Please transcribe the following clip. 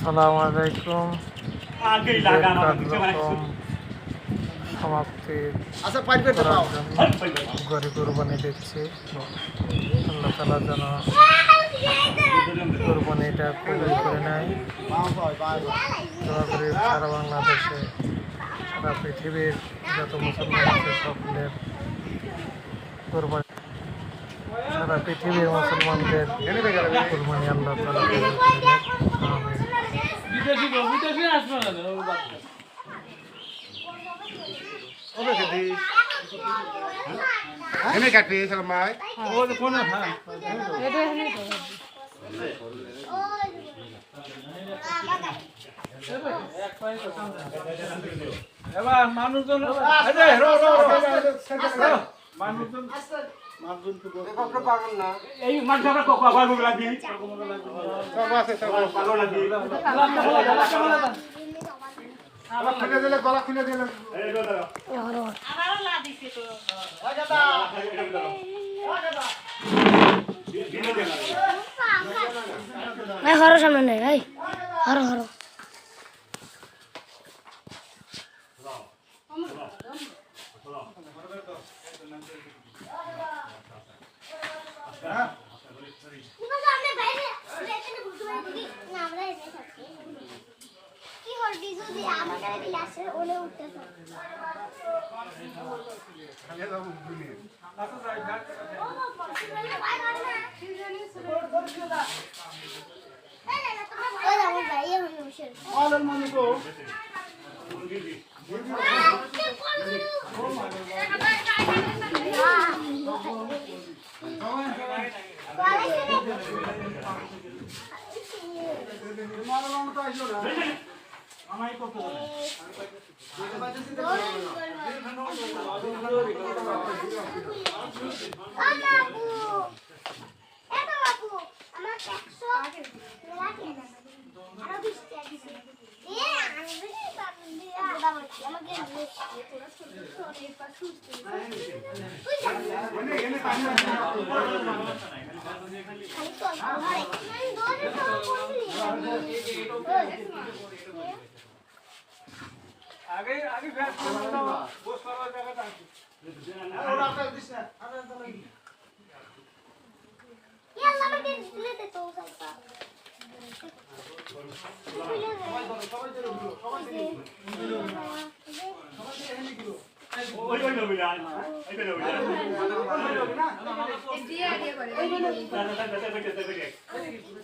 আসসালামু আলাইকুম। কার্যক্রম সমাপ্তির গরু কোরবানি দিচ্ছি। আল্লাহ তাআলা যেন কোরবানিটা কবুল করে নেয়। দোয়া করি সারা বাংলাদেশে, সারা পৃথিবীর যত মুসলমান আছে সকলের কোরবানি, সারা পৃথিবীর মুসলমানদের কোরবানি আল্লাহ তাআলা কবুল করে নেয়। আমিন। এনে কাটবি সালামাই ও কোন হ্যাঁ এটা এবার মানুষজন মানুষজন এই মাঝখানে কোকা পাগল লাগি সব আছে সব পাগল লাগি গলা খুলে দিলে গলা খুলে দিলে এই দাদা আমারও লা দিছে তো ও দাদা ও দাদা দিনে দেনা ভাই হরো সামনে নেই ভাই হরো হরো অলের মানুষও আমাই কত আগে আগে ব্যাস করে দাও, বস করার জায়গাটা আছে। ওরা আটা দিস না আটা দাও ওই ওই নবী না এই নবী না দিয়ে দিয়ে করে দাদা দাদা দাদা